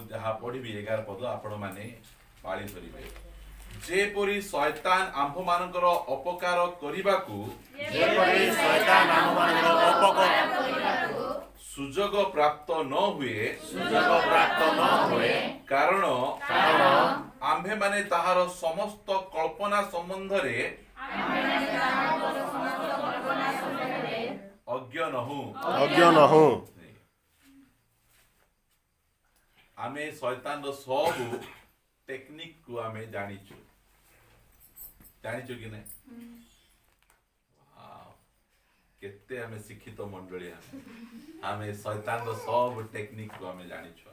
जहाँ पढ़ी 11 पद आपण माने पाଳି धरिबे जेपरी शैतान आंभ मानकर अपकार करिबाकू सुजोग प्राप्त न हुए कारण आंभे माने ताहार समस्त कल्पना संबंध रे अज्ञ नहु आमे शैतान रो सब टेक्निक को आमे जानिछु कि नहीं केते आमे शिक्षित मंडली आमे शैतान रो सब टेक्निक को आमे जानिछु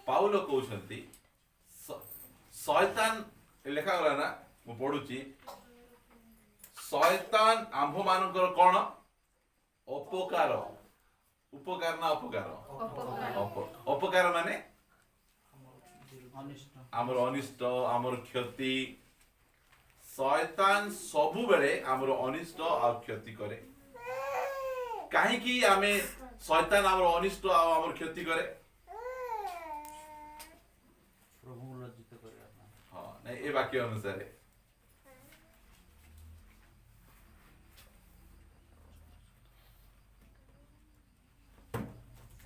पाउलो कहउछंती शैतान लेखा गला ना मु पढुची शैतान आंभ मानकर कोन उपकार ना अपकार माने आमर अनिष्ट आमर क्षति शैतान सबु बेले आमर अनिष्ट आ क्षति करे काहे कि आमे शैतान आमर अनिष्ट आ आमर क्षति करे प्रभु लज्जित करे हां नहीं ए वाक्य अनुसार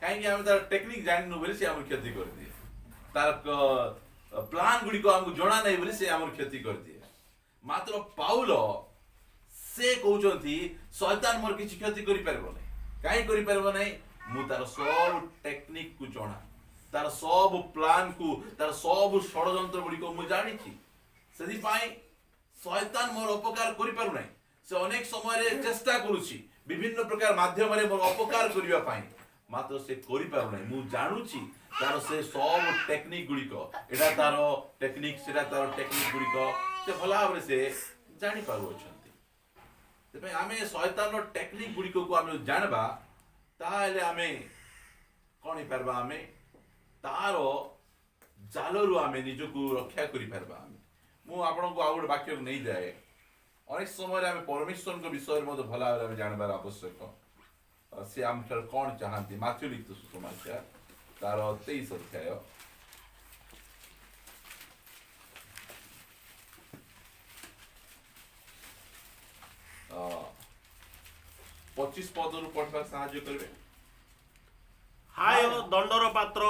काहे कि आमे तार टेक्निक जानिनु बोले से आमर क्षति कर दिए तार प्लान गुडी को हमको जणा नै बोले से आमर क्षति कर दिए मात्र पाउल से कहउछंती शैतान मोर किछि क्षति करि परबो नै काहे करि परबो नै मु तार सब टेक्निक को जणा तार सब प्लान को तार सब षडयंत्र गुडी को मु जानि छी सेदि पाई शैतान मोर अपकार करि परु नै से अनेक समय रे चेष्टा करूछि विभिन्न प्रकार माध्यम रे मोर अपकार करिवा पाई मात्र से करि परु नै मु जानु छी तार से सब टेक्निक गुडी को एडा तार टेक्निक सेडा तार टेक्निक गुडी को से भला भाव से जानि पारु अछंती तबे आमे शैतान रो टेक्निक गुडी को आमे जानबा ताले आमे कोन परबा आमे तारो जालरु आमे निजको रक्षा करि परबा मु आपन को आउड वाक्य नै जाए अनेक समय रे आमे परमेश्वर को विषय रे मते भला भाव में जानबार आवश्यक से आम कौन चाहती माथ्यू लिखित सुसमाचार तार 23 अध्याय 25 पदरु पढ़वा साहाय्य करबे हाय दंडर पात्र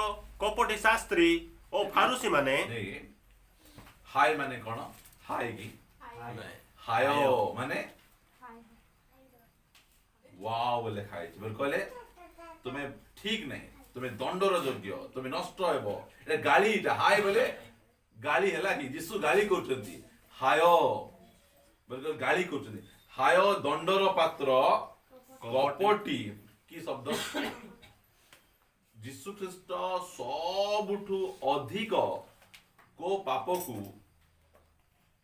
कपटी शास्त्री ओ फारुसी माने हाय माने कोन हाय की हायो माने वाव बोले खाइ बोल कहले तुम्हें ठीक नहीं तुम्हें दंडर योग्य तुम्हें नष्ट हेबो ए गाली इटा हाय बोले गाली हैला कि यीशु गाली करछंती हायो बोल गाली करछंती हायो दंडर पात्र कपटी की शब्द यीशु ख्रीष्ट सबुठु अधिक को पाप को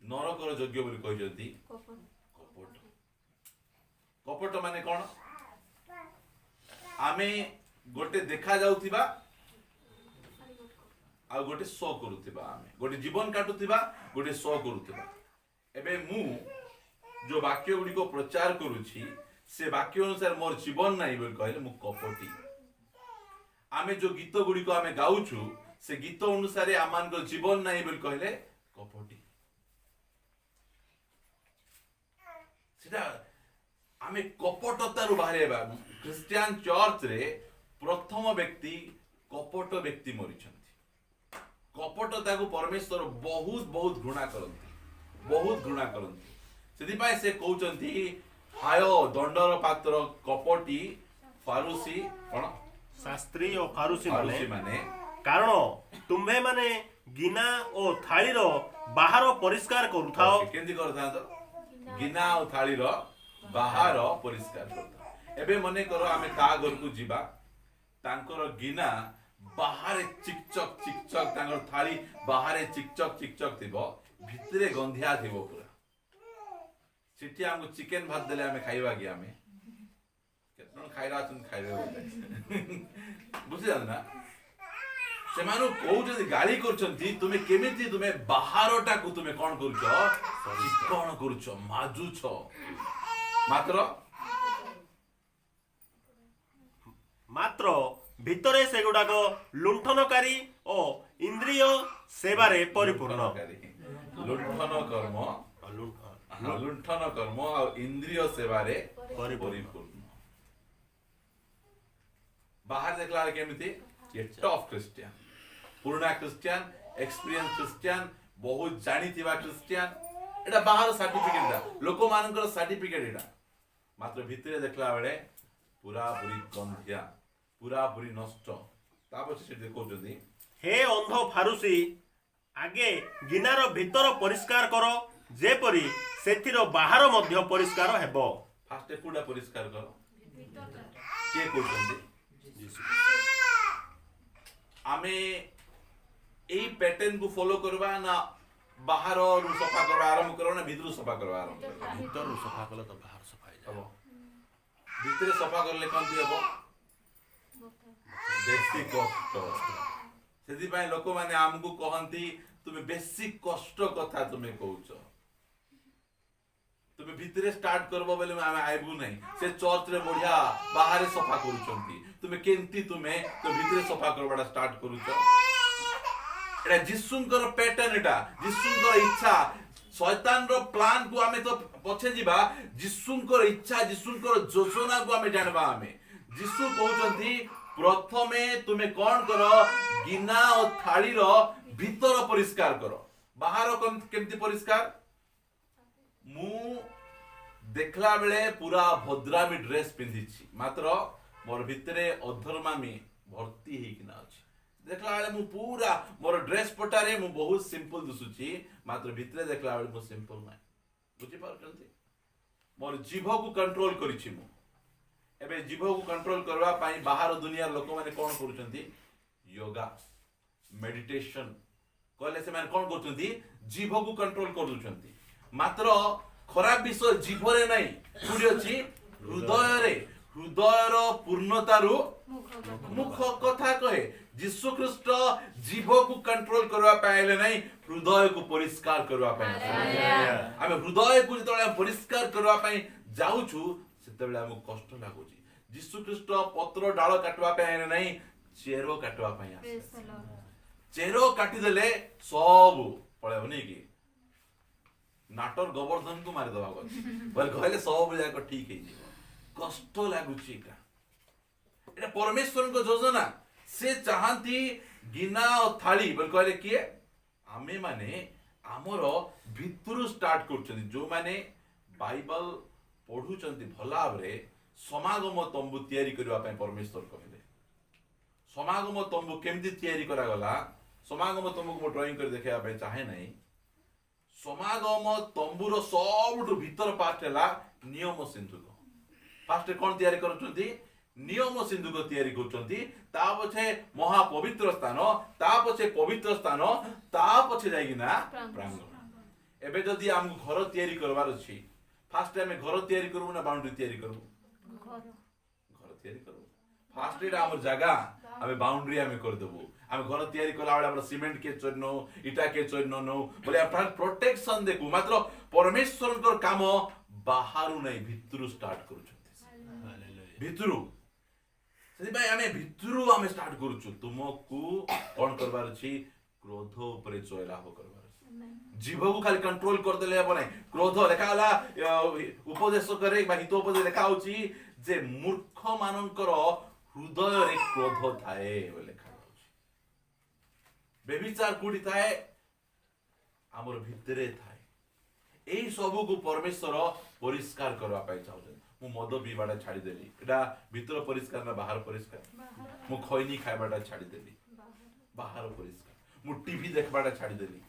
नरकर योग्य बोली कहछंती कपट कपट माने कौन आमे गोटे देखा जाउथिबा आ गोटे शो करूथिबा आमे गोटे जीवन काटुथिबा गोटे शो करूथिबा एबे मु जो वाक्य गुडी को प्रचार करूछि से वाक्य अनुसार मोर जीवन नाही बोल कहले मु कपटी आमे जो गीत गुडी को आमे गाउछु से गीत अनुसार आमान को जीवन नाही बोल कहले कपटी सेटा आमे कपटतारु बाहरेबा क्रिश्चियन चर्च रे प्रथम व्यक्ति कपट व्यक्ति मरिछंती कपटता को परमेश्वर बहुत बहुत घृणा करंती सेदि पाए से कहउचंती हायो दंडर पात्र कपटी फारुसी कोन शास्त्री और फारुसी माने कारण तुम्हे माने गिना ओ थाली रो बाहर परिष्कार करूथाओ केंदी करथा तो गिना ओ थाली रो बाहर परिष्कार करता एबे मने करो आमे ता घर को जीवा तांकर गिना बाहर चिकचक तांकर थाली बाहर चिकचक थिबो भितरे गंधिया थिबो पूरा सिटी हमको चिकन भात देले आमे खाइबा कि आमे केतन खाइरा तुम खाइबे बुझि जान ना से मानु कहउछथि गाली करछथि तुमे केमिति तुमे बाहरटा को तुमे कोन करूछो चिकन करूछो माजुछो मात्र ଭିତରେ ସେଗୁଡାକ ଲୁଣ୍ଠନକାରୀ ଓ ଇନ୍ଦ୍ରିୟ ସେବାରେ ପରିପୂର୍ଣ୍ଣ। ଲୁଣ୍ଠନ କର୍ମ ଲୁଣ୍ଠନ କର୍ମ ଆଉ ଇନ୍ଦ୍ରିୟ ସେବାରେ ପରିପୂର୍ଣ୍ଣ। बाहर देखला बेले केमिति ये टफ क्रिश्चियन, पुराना क्रिश्चियन, एक्सपीरियंस क्रिश्चियन, बहुत जानिथिबा क्रिश्चियन, एटा बाहर सर्टिफिकेट दा लोक मानकर सर्टिफिकेट एटा, मात्र भितरे देखला बेले पूरा पूरी गंधिया, पूरा पूरी नष्ट। तापछि से देखो जदी हे अंध फारुसी, आगे गिनार भीतर परिष्कार करो, जेपरी सेथिरो बाहर मध्य परिष्कार हेबो। फास्ट कुडा परिष्कार करो के कहउछन्ती आमे एई पैटर्न को फॉलो करबा ना बाहर रु सफा करबा आरंभ करो ना भीतर सफा करबा आरंभ करबा? भीतर सफा कले तो बाहर सफा हो हबो। भीतर सफा करले कोन दियबो बेसी कष्ट। सेति पय लोक माने हमकु कहंती तुमे बेसी कष्ट कथा तुमे कहउछ, तुमे भीतर स्टार्ट करबो बेले आमे आइबु नहीं। से चर्च रे बढ़िया बाहर सफा करूछंती, तुमे केंती तुमे तो भीतर सफा करबाडा स्टार्ट करूछ। एटा जिसुंकर पैटर्न, एटा जिसुंकर इच्छा, शैतान रो प्लान को आमे तो पछे जीबा, जिसुंकर इच्छा जिसुंकर योजना को आमे जानबा। आमे जिसु कहउछंती प्रथमे तुमे कोन करो गिना और थाली रो भीतर परिष्कार करो, बाहर केमती परिष्कार। मु देखला बेले पूरा भद्रामी ड्रेस पिंधिछि, मात्र मोर भितरे अधर्मामी भर्ती हेकिना अछि। देखला बेले मु पूरा मोर ड्रेस पटारे मु बहुत सिंपल दिसुछि, मात्र भितरे देखला बेले मु सिंपल नै। बुझि पारछन्ती मोर जीभ को कंट्रोल करिछि मु। एबे जीभ को कंट्रोल करबा पई बाहर दुनिया लोक माने कोन करूछन्ती योगा मेडिटेशन कहले से माने कोन करूछन्ती जीभ को कंट्रोल करूछन्ती। मात्र खराब विषय जीभरे नहीं, कोडी अछि हृदय रे। हृदयर पूर्णतारु मुख कथा कहे। यीशु ख्रीष्ट जीभ को कंट्रोल करवा पाइले नहीं, हृदय को परिष्कार करवा पाए। आमे हृदय को जतले परिष्कार करवा पाए जाउछु सेतेबेले हमु कष्ट लागुची। यीशु ख्रीष्ट पत्र डाळ काटवा पाए नहीं, चेरो काटवा पाए आसे। चेरो काटी देले सब पळेबो नै कि नाटर गोवर्धन को मारि दबा बोल कहले सब जाक ठीक हे जीव। कष्ट लागुची एटा परमेश्वर को योजना। से चाहती गिना और थाली बोल कहले किए आमे माने हमरो भितरु स्टार्ट करछन्ती। जो माने बाइबल पढुचन्ती भला भाबरे समागम तंबू तयारी करबा पय परमेश्वर कहले। समागम तंबू केमती तयारी करा गला, समागम तंबू को ड्राइंग कर देखा पय चाहे नहीं। समागम तंबूर सबुठु भीतर पार्ट हैला नियम सिंधुक। फास्ट कोन तयारी करछन्ती नियम सिंधुक तयारी करछन्ती, ता पछे महापवित्र स्थान, ता पछे पवित्र स्थान, ता पछे जाइगिना प्रांगण। एबे जदी हम घर तयारी करबार अछि, फास्ट हम घर तयारी करबो ना बाउंड्री तयारी करबो? घर तयारी करबो। फास्ट एटा हमर जगह हमें बाउंड्री हमें कर देबो। हम घर तयारी कला बेला सीमेंट के चोरनो इटा के चोरनो नो बोले अपन प्रोटेक्शन देखो। मात्र परमेश्वर को काम बाहरु नहीं भितरु स्टार्ट करू छथि। भितरु सेति भाई हमें भितरु हमें स्टार्ट करू छु। तुमको कोन करबार छी क्रोध ऊपर जय लाभ करबार छी। जीभ को खाली कंट्रोल कर देले हेबो नै। क्रोध लेखाला उपदेश करे बा हित उपदेश लेखा होची जे मूर्ख मानकर हृदय रे क्रोध थाए बोले बेविचार कोडी थाए हमर भितरे थाए। एई सब को परमेश्वर परिष्कार करबा पाई चाहछन। मु मद पीबाटा छाडी देली, एटा भीतर परिष्कार ना बाहर परिष्कार? मु खैनी खाइबाटा छाडी देली, बाहर परिष्कार। मु टीवी देखबाटा छाडी देली,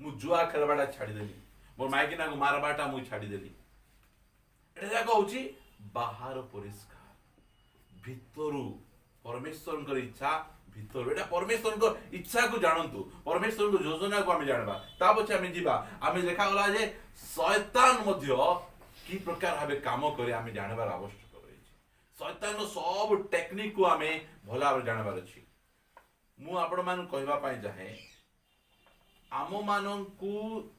मु जुआ खेलबाटा छाडी देली, मोर माइकिना को मारबाटा मु छाडी देली। एटा जाको होची बाहर परिष्कार। भीतरु परमेश्वर को इच्छा भीतर एटा परमेश्वर को इच्छा को जानंतु, परमेश्वर को योजना को हमें जानबा, ता पछे हमें जीवा। हमें देखा गला जे शैतान मध्य की प्रकार भाबे काम करे हमें जानबार आवश्यक रहिछि। शैतान रो सब टेक्निक को हमें भला भाबे जानबार अछि। मु आपण मान कहबा पई चाहे आम मानन को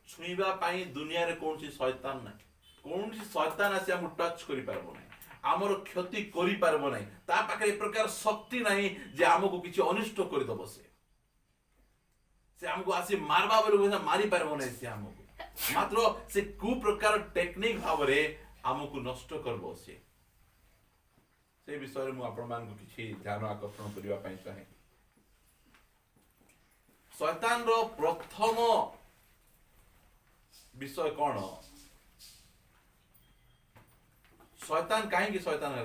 छुईबा पई दुनिया रे कोनसी शैतान नै, कोनसी शैतान आसी हम टच करि पारबो नै। आमर क्षति करि पारबो नाही ता पाखे ए प्रकार शक्ति नाही जे हमको किछि अनिष्ट करि दबो से हमको आसी मारबा बोले मारी पारबो नाही से हमको मात्र से कु प्रकार टेक्निक भावरे हमको नष्ट करबो से विषय मु आपण मान को किछि ध्यान आकर्षण करिवा पई चाहे शैतान रो प्रथम विषय कौन शैतान कहीं शैतान है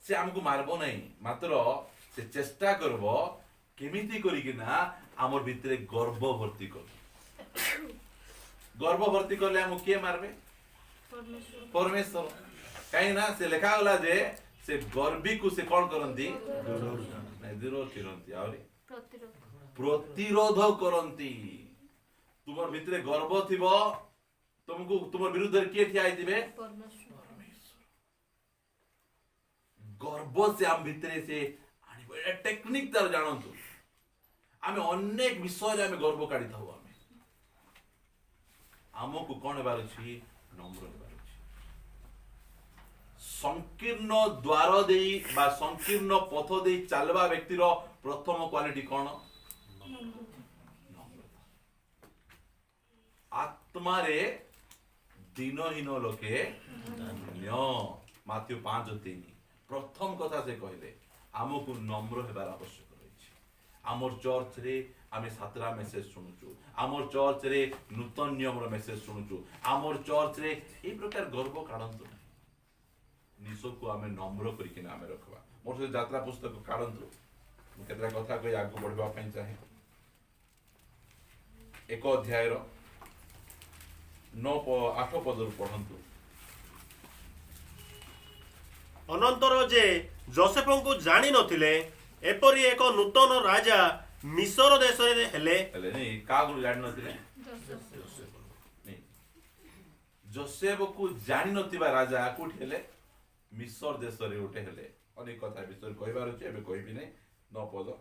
से हमको मारबो नहीं मात्र से चेष्टा करबो केमिति करिकिना हमर भितरे गर्व भर्ती कर गर्व भर्ती करले हम के मारबे परमेश्वर कहीं ना से लिखा गला जे से गर्वी को से कौन करंती नहीं विरोध करंती आउरी प्रतिरोध करंती तुमर भितरे गर्व थिबो तुमको तुमर विरुद्ध के ठिया आइतिबे परमेश्वर गर्व से हम भितरे से आनी ए टेक्निक तार जानंतु आमे अनेक विषय रे आमे गर्व काढी थाउ आमे हमको कोन बार छी नम्र बार छी संकीर्ण द्वार देई बा संकीर्ण पथ देई चलबा व्यक्तिर प्रथम क्वालिटी कोन आत्मा रे दीनहीन लोके धन्य माथ्यू 5:3 प्रथम कथा से कहले हमको नम्र हेबार आवश्यक रही आमर चर्च रे आमे सातरा मेसेज सुनुचु आमर चर्च रे नूतन नियम रो मेसेज सुनुचु आमर चर्च रे ए प्रकार गर्व काढंतु निसो को आमे नम्र करिके नामे रखबा मोर से यात्रा पुस्तक काढंतु केतरा कथा कोई आगु बढ़वा पई चाहे एक अध्याय रो 8 पदर पढ़ंतु अनंतर जे जोसेफ को जानी नथिले एपरी एक नूतन राजा मिस्र देश रे हेले नहीं कागु जानि नथिले नहीं जोसेफ को जानि नथिबा राजा कोठी हेले मिस्र देश रे उठे हेले अनेक कथा विषय कहबार अछि एबे कहबी नै 9 पद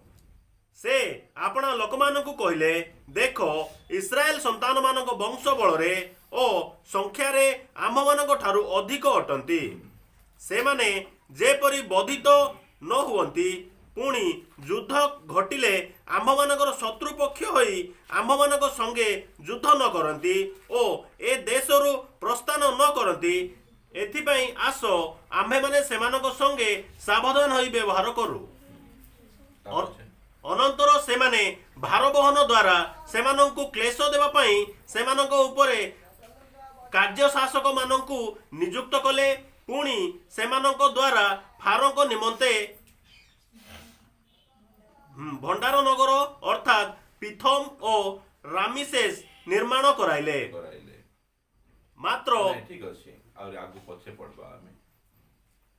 से आपना लोकमान को कहले देखो इस्राएल संतान मानक वंश बल रे ओ संख्या रे आम मानक ठारू अधिक अटंती से माने जेपरी बधित न हुवंती पुणी युद्ध घटिले आम मानकर शत्रु पक्ष होई आम मानक संगे युद्ध न करंती ओ ए देशरु प्रस्थान न करंती एथिपई आसो आम्हे माने सेमानक संगे सावधान होई व्यवहार करू अनंतर सेमाने भार बहन द्वारा सेमानंकु क्लेश देवा पई सेमानंक उपरे कार्य शासक मानंकु नियुक्त कले पुणी सेमानंक द्वारा फारंक निमंते भंडार नगर अर्थात पिथम और रामिसेस निर्माण कराइले मात्र ठीक अछि और आगु पछे पड़बा हमें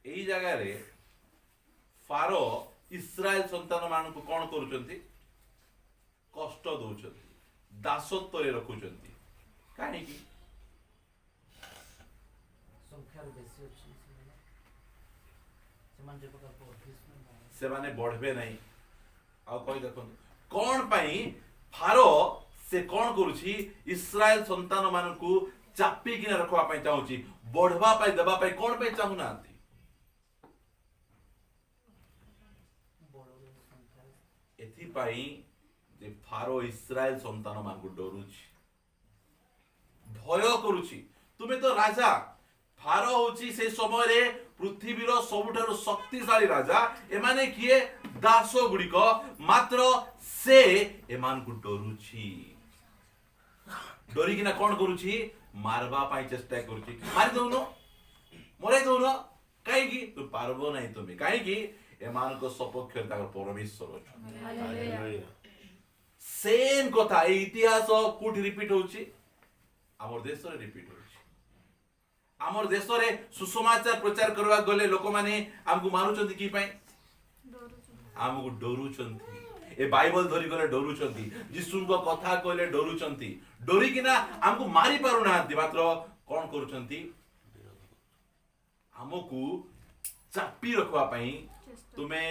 एई जगह रे फारो इस्राएल संतान मान को कौन करूचंती कष्ट दउचंती दासत्व रे रखुचंती काहे की संख्या बेसी अछि समान जे प्रकार पॉलिटिक्स से माने बढ़बे नहीं आ कहि देखो कौन पई फारो से कौन करूची इस्राएल संतान मान को चापी किना रखवा पई चाहूची बढ़वा पई दबा पई कौन पई चाहू नांती एथि पई जे फारो इस्राएल संतान मान को डरुची भय करूची तुमे तो राजा फारो होची से समय रे पृथ्वीर सबुठारु शक्तिशाली राजा एमाने किए दास गुड़िक मात्र से एमान को डरुची डरी किना कौन करूची मारबा पाई चेष्टा करूची मारि दउनो मरे दउनो काहे की तू पारबो नहीं तुमे काहे की एमान को सपक्ष ताकर परमेश्वर अछि सेम कथा ए इतिहास कुठ रिपीट होची हमर देश रे रिपीट होची हमर देश रे सुसमाचार प्रचार करबा गले लोक माने हमकु मारुचंती की पई हमकु डरुचंती ए बाइबल धरि गले डरुचंती यीशु को कथा कहले डरुचंती डरी किना हमकु मारी पारु नांती मात्र कोन करूचंती हमकु चापी रखवा पई तुमे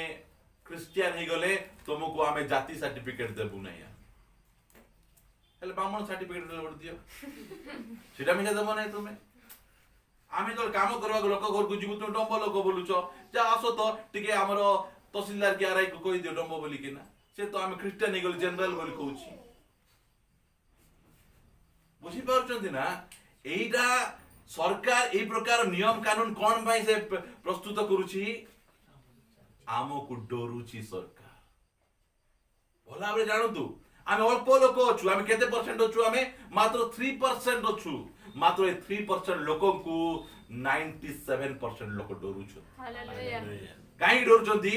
क्रिश्चियन ही गले तुमको आमे जाति सर्टिफिकेट देबु नै हेले ब्राह्मण सर्टिफिकेट ले दियो सेटा मिसा देबो नै तुमे आमे तो काम करवा लोक घर को जीवु तुम डंब लोक बोलुछ जा आसो तो टिके हमर तहसीलदार के आरआई को कहि दियो डंब बोली कि ना से तो आमे क्रिश्चियन गल जनरल बोली कहूची बुझी पारुचंती ना एइटा सरकार ए प्रकार नियम कानून कोन भाई से प्रस्तुत करूची आमको डरुची सरकार भला भाବରେ ଜାଣନ୍ତୁ ଆମେ ଅଳ୍ପ ଲୋକ ଅଛୁ ଆମେ କେତେ ପରସେଣ୍ଟ ଅଛୁ ଆମେ ମାତ୍ର 3% ଅଛୁ ମାତ୍ର ଏ 3% ଲୋକଙ୍କୁ 97% ଲୋକ ଡରୁଛନ୍ତି କାହିଁ ଡରୁଛନ୍ତି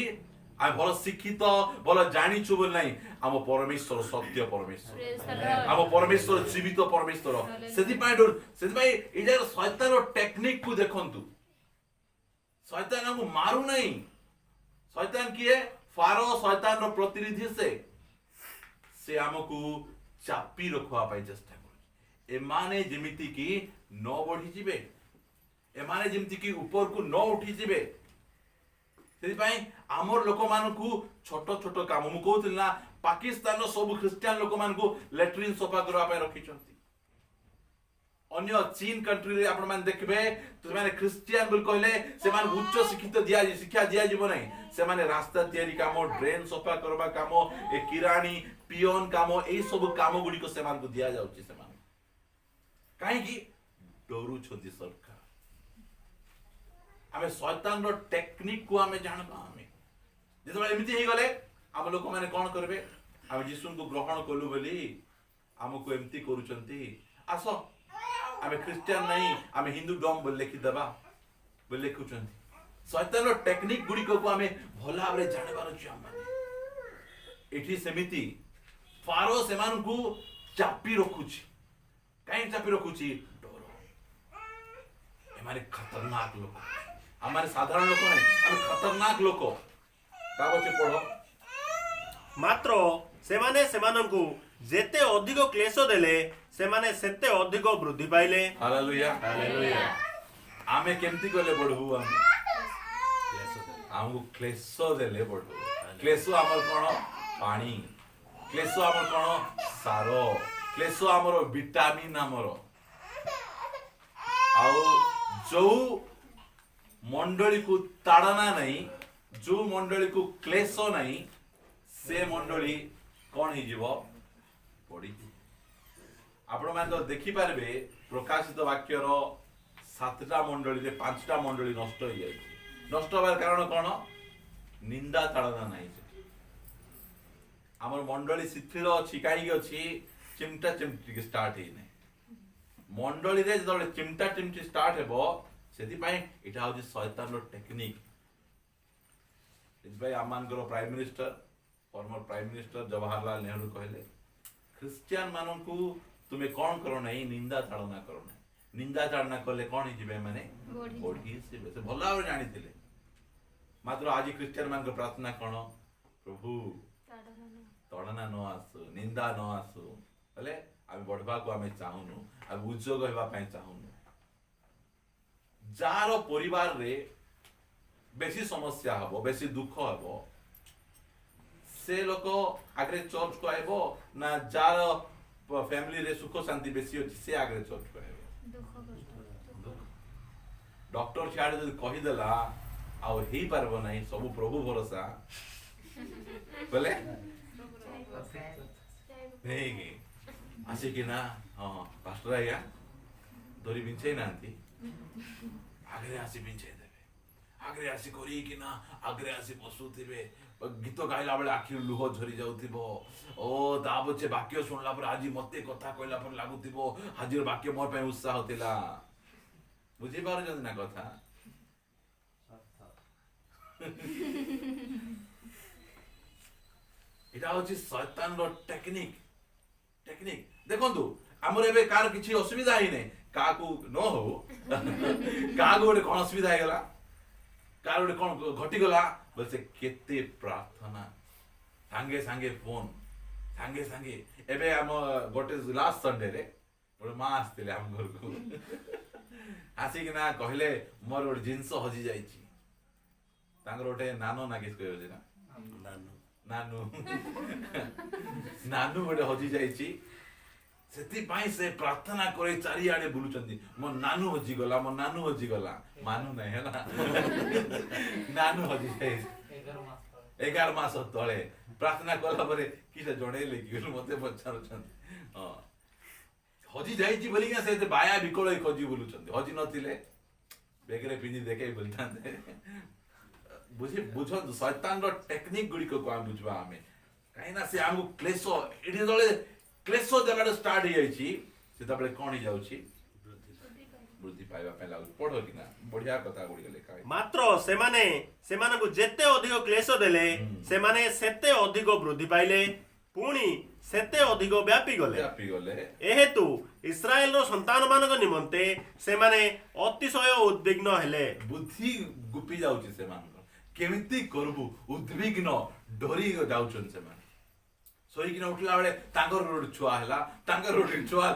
ଆମେ ଭଲ ଶିକ୍ଷିତ ଭଲ ଜାଣିଛୁ ବୋଲି ନାହିଁ ଆମ ପରମେଶ୍ୱର ସତ୍ୟ ପରମେଶ୍ୱର ଆମ ପରମେଶ୍ୱର ଜୀବିତ ପରମେଶ୍ୱର ସେଥିପାଇଁ ଏଇଟା ଶୈତାନର ଟେକ୍ନିକ କୁ ଦେଖନ୍ତୁ ଶୈତାନ ଆମକୁ ମାରୁ ନାହିଁ शैतान किए फारो शैतान रो प्रतिनिधि से हमको चापी रखवा पाई चेष्टा कर एमाने जेमिति की न बढ़ी जिवे एमाने जेमिति की ऊपर को न उठी जिवे सेति पई हमर लोक मान को छोट छोट काम मु कहउतिल ना पाकिस्तान रो सब क्रिश्चियन लोक मान को लेट्रिन सफा करवा पाई रखिचंती अन्य चीन कंट्री रे आपण मान देखबे तो माने क्रिश्चियन बोल कहले से मान उच्च शिक्षित दिया शिक्षा दिया जीव नहीं से माने रास्ता तयारी काम ड्रेन सफा करबा काम ए किरानी पियोन काम ए सब काम गुडी को से मान को दिया जाउची से मान काहे की डरू छथि सरकार हमें शैतान रो टेक्निक को हमें जानबा हमें जेतबे एमिति हे गले हम लोक माने कोन करबे हम यीशु को ग्रहण कलु बोली हमको एमिति करूचंती आसो आमे क्रिश्चियन नहीं आमे हिंदू डम बोल लिखि दबा बोल लिखुचंती शैतान टेक्निक गुडी को आमे भला भाबरे जानबार छि हम एठी सेमिति फारो सेमान को चापी रखुछि काई चापी रखुछि डरो हमारे खतरनाक लोक हमारे साधारण लोक नहीं हम खतरनाक लोक काबचे पढो मात्र सेमाने सेमानंकु जेते अधिक क्लेश देले सेमाने सेते अधिक वृद्धि पाइले हालेलुया हालेलुया आमे केमती करले बढ़ू हमको क्लेश देले बढ़ू क्लेश हमर कोन पानी क्लेश हमर कोन सारो क्लेश हमर विटामिन हमर आउ जो मंडली को ताड़ना नहीं जो मंडली को क्लेश नहीं से मंडली कौन ही जीव पड़ी आपण मान तो देखि पारबे प्रकाशित वाक्यर 7टा मंडली रे 5टा मंडली नष्ट हो जाय नष्ट होबार कारण कोन निंदा ताड़ना नहीं हमर मंडली शिथिल अछि काई अछि चिमटा चिमटी के स्टार्ट हे नै मंडली रे जदे चिमटा चिमटी स्टार्ट हेबो सेति पई एटा होछि शैतान रो टेक्निक इस भाई आमानकर prime minister former prime minister Jawaharlal Nehru कहले क्रिश्चियन मानन को तुम्हें कौन करो नहीं निंदा ताड़ना करो नहीं निंदा ताड़ना करले कौन हिजिबे माने बढ़ी से भला और जानी थिले मात्र आज क्रिश्चियन मान को प्रार्थना कोन प्रभु ताड़ना न आसु निंदा न आसु बोले आमे बढ़वा को आमे चाहुनु आमे उज्जोग हेबा पई चाहुनु जार परिवार रे बेसी समस्या हबो बेसी दुख हबो से लोक आगे चर्च को आइबो ना जार फैमिली रे सुख शांति बेसी अछि से आगे चर्च को आइबो डॉक्टर छाड़े जदि कहि देला आ हेई पारबो नाही सब प्रभु भरोसा बोले नहीं आसी कि ना हां पास्टर आया धरी बिंचे नांती आगे आसी बिंचे देबे आगे आसी करी कि ना आगे आसी बसुथिबे गीत गाइला बेले आखि लुह झरी जाउथिबो ओ दाबचे वाक्य सुनला पर आज मते कथा कहला पर लागुथिबो हाजिर वाक्य मोर पे उत्साह होतिला बुझी पार जदी ना कथा इटा होची शैतान रो टेक्निक देखंतु हमर एबे कार किछि असुविधा ही नै काकू न हो कागो गोटे कोन असुविधा हे गेला कार गोटे कोन घटी गला बोलसे केते प्रार्थना सांगे सांगे फोन सांगे सांगे एबे हम गोटे लास्ट संडे रे गोटे मां आस्तिले हम घर को आसी कि ना कहले मोर गोटे जिंस हजी जाईची तांगर गोटे नानो नागिस कहयो जे ना नानू नानू गोटे हजी जाईची ସେଥିପାଇଁ ସେ ପ୍ରାର୍ଥନା କରି ଚାରିଆଡେ ବୁଲୁଛନ୍ତି ମୋ ନାନୁ ହଜିଗଲା ମୋ ନାନୁ ହଜିଗଲା ମାନୁ ନାହିଁ ହେଲା ନାନୁ ହଜି ଯାଇଛି 11 ମାସ ତଳେ ପ୍ରାର୍ଥନା କଲା ପରେ କିଟା ଜଣେଇଲେ କି ମତେ ପଚାରୁଛନ୍ତି ହଁ ହଜି ଯାଇଛି ବୋଲିକି ସେ ବାୟା ବିକଳ ହେଇ ଖୋଜି ବୁଲୁଛନ୍ତି ହଜି ନଥିଲେ ବେଗରେ ପିନ୍ଧି ଦେଖେଇ ବୁଲିଥାନ୍ତେ ବୁଝନ୍ତୁ ଶୈତାନର ଟେକ୍ନିକ ଗୁଡିକ ଆମେ ବୁଝିବା ଆମେ କାହିଁକିନା ସେ ଆମକୁ କ୍ଲେଶ ଏଠି ଯେତେବେଳେ କ୍ଲେଶ ଦେବାଟା ଷ୍ଟାର୍ଟ ହେଇଯାଇଛି ସେତେବେଳେ କଣ ହେଇଯାଉଛି ବୃଦ୍ଧି ପାଇବା ପାଇଁ ଲାଗୁଛି ପଢ କିନା ବଢିଆ କଥା ଗୁଡିକ ଲେଖା ହେଇଛି ମାତ୍ର ସେମାନଙ୍କୁ ଯେତେ ଅଧିକ କ୍ଲେଶ ଦେଲେ ସେମାନେ ସେତେ ଅଧିକ ବୃଦ୍ଧି ପାଇଲେ ପୁଣି ସେତେ ଅଧିକ ବ୍ୟାପି ଗଲେ ଏହେତୁ ଇସ୍ରାଏଲର ସନ୍ତାନ ମାନଙ୍କ ନିମନ୍ତେ ସେମାନେ ଅତିଶୟ ଉଦ୍ବିଗ୍ନ ହେଲେ ବୁଦ୍ଧି ଗୁପି ଯାଉଛି ସେମାନଙ୍କର କେମିତି କରିବୁ ଉଦ୍ବିଗ୍ନ ଡରି ଯାଉଛନ୍ତି ସେମାନେ ଶୋଇକିନା ଉଠିଲା ବେଳେ ତାଙ୍କର ଗୋଟେ ଛୁଆ ହେଲା ତାଙ୍କର ଗୋଟେ ଛୁଆ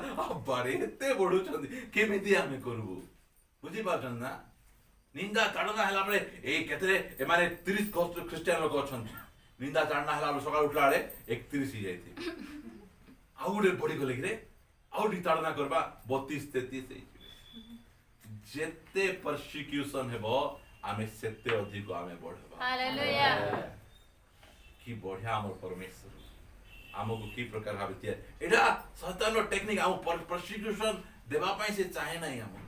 ବାରେ ଏତେ ବଢୁଛନ୍ତି କେମିତି ଆମେ କରିବୁ ବୁଝିପାରୁଛନ୍ତି ନା ନିନ୍ଦା ତାଡ଼ନା ହେଲା ବେଳେ ଏଇ କେତେ ଏମାନେ 30 ଖ୍ରୀଷ୍ଟିଆନ ଲୋକ ଅଛନ୍ତି ନିନ୍ଦା ତାଡ଼ନା ହେଲା ବେଳେ ସକାଳୁ ଉଠିଲା ବେଳେ 31 ହେଇଯାଇଥିବେ ଆଉ ଗୋଟେ ବଢିଗଲେ କିରେ ଆଉ ଟିକେ ତାଡ଼ନା କରିବା 32-33 ହେଇଯିବେ ଯେତେ ପରସିକ୍ୟୁସନ ହେବ ଆମେ ସେତେ ଅଧିକ ଆମେ ବଢିବା हालेलुया କି ବଢିଆ ଆମର ପରମେଶ୍ୱର ଆମକୁ କି ପ୍ରକାର ଭାବେ ତିଆରି ଏଇଟା ଶୈତାନର ଟେକ୍ନିକ ଆମ ପରସିକ୍ୟୁସନ ଦେବା ପାଇଁ ସେ ଚାହେଁ ନାହିଁ ଆମକୁ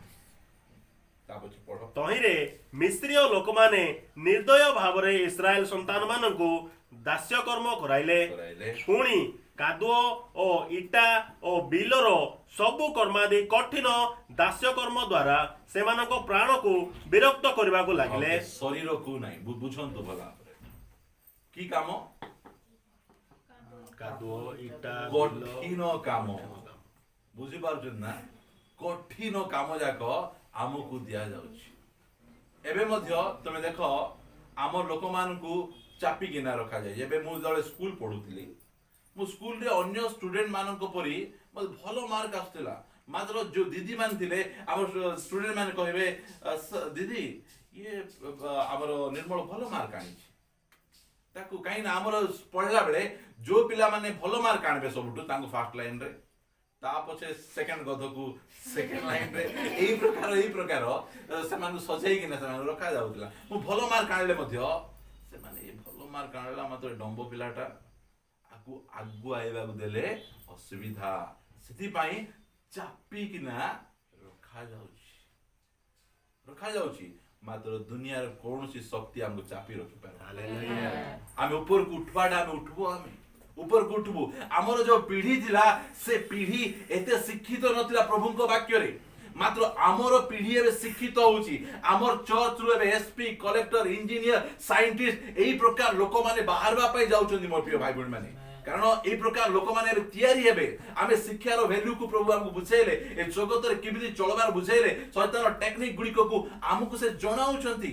ତା ପଛେ ପଢ ତହିଁରେ ମିଶ୍ରୀୟ ଲୋକମାନେ ନିର୍ଦ୍ଦୟ ଭାବରେ ଇସ୍ରାଏଲ ସନ୍ତାନ ମାନଙ୍କୁ ଦାସ୍ୟ କର୍ମ କରାଇଲେ ପୁଣି କାଦୁଅ ଓ ଇଟା ଓ ବିଲର ସବୁ କର୍ମାଦି କଠିନ ଦାସ୍ୟ କର୍ମ ଦ୍ୱାରା ସେମାନଙ୍କ ପ୍ରାଣକୁ ବିରକ୍ତ କରିବାକୁ ଲାଗିଲେ ଶରୀରକୁ ନାହିଁ ବୁଝନ୍ତୁ ଭଲ ଭାବରେ କି କାମ କାଦୁଅ ଇଟା କଠିନ କାମ ବୁଝିପାରୁଛନ୍ତି ନା କଠିନ କାମ ଯାକ ଆମକୁ ଦିଆଯାଉଛି ଏବେ ମଧ୍ୟ ତମେ ଦେଖ ଆମ ଲୋକମାନଙ୍କୁ ଚାପିକିନା ରଖାଯାଏ ଏବେ ମୁଁ ଯେତେବେଳେ ସ୍କୁଲ ପଢୁଥିଲି ମୁଁ ସ୍କୁଲରେ ଅନ୍ୟ ଷ୍ଟୁଡେଣ୍ଟ ମାନଙ୍କ ପରି ମତେ ଭଲ ମାର୍କ ଆସୁଥିଲା ମାତ୍ର ଯୋଉ ଦିଦି ମାନେ ଥିଲେ ଆମ ଷ୍ଟୁଡେଣ୍ଟ ମାନେ କହିବେ ଦିଦି ଇଏ ଆମର ନିର୍ମଳ ଭଲ ମାର୍କ ଆଣିଛି ତାକୁ କାହିଁକି ନା ଆମର ପଢିଲା ବେଳେ ଯୋଉ ପିଲାମାନେ ଭଲ ମାର୍କ ଆଣିବେ ସବୁଠୁ ତାଙ୍କୁ ଫାର୍ଷ୍ଟ ଲାଇନରେ ତା ପଛେ ସେକେଣ୍ଡ ଗଧକୁ ସେକେଣ୍ଡ ଲାଇନରେ ଏଇ ପ୍ରକାର ସେମାନଙ୍କୁ ସଜେଇକିନା ସେମାନଙ୍କୁ ରଖାଯାଉଥିଲା ମୁଁ ଭଲ ମାର୍କ ଆଣିଲେ ମଧ୍ୟ ସେମାନେ ଏ ଭଲ ମାର୍କ ଆଣିଲା ମାତ୍ର ଡମ୍ବ ପିଲାଟା ଆଗୁଆ ଆଇବାକୁ ଦେଲେ ଅସୁବିଧା ସେଥିପାଇଁ ଚାପିକିନା ରଖାଯାଉଛି ମାତ୍ର ଦୁନିଆର କୌଣସି ଶକ୍ତି ଆମକୁ ଚାପି ରଖିପାରେ ଆମେ ଉପରକୁ ଉଠିବାଟା ଆମେ ଉଠିବୁ ଉପରକୁ ଉଠିବୁ ଆମର ଯୋଉ ପିଢି ଥିଲା ସେ ପିଢି ଏତେ ଶିକ୍ଷିତ ନଥିଲା ପ୍ରଭୁଙ୍କ ବାକ୍ୟରେ ମାତ୍ର ଆମର ପିଢି ଏବେ ଶିକ୍ଷିତ ହଉଛି ଆମର ଚର୍ଚ୍ଚରୁ ଏବେ ଏସପି କଲେକ୍ଟର ଇଞ୍ଜିନିୟର ସାଇଣ୍ଟିଷ୍ଟ ଏଇ ପ୍ରକାର ଲୋକମାନେ ବାହାରିବା ପାଇଁ ଯାଉଛନ୍ତି ମୋର ପ୍ରିୟ ଭାଇ ଭଉଣୀ ମାନେ କାରଣ ଏଇ ପ୍ରକାର ଲୋକମାନେ ଏବେ ତିଆରି ହେବେ ଆମେ ଶିକ୍ଷାର ଭ୍ୟାଲ୍ୟୁକୁ ପ୍ରଭୁ ଆମକୁ ବୁଝେଇଲେ ଏ ଜଗତରେ କେମିତି ଚଳବାର ବୁଝେଇଲେ ଶୈତାନର ଟେକ୍ନିକ ଗୁଡିକକୁ ଆମକୁ ସେ ଜଣାଉଛନ୍ତି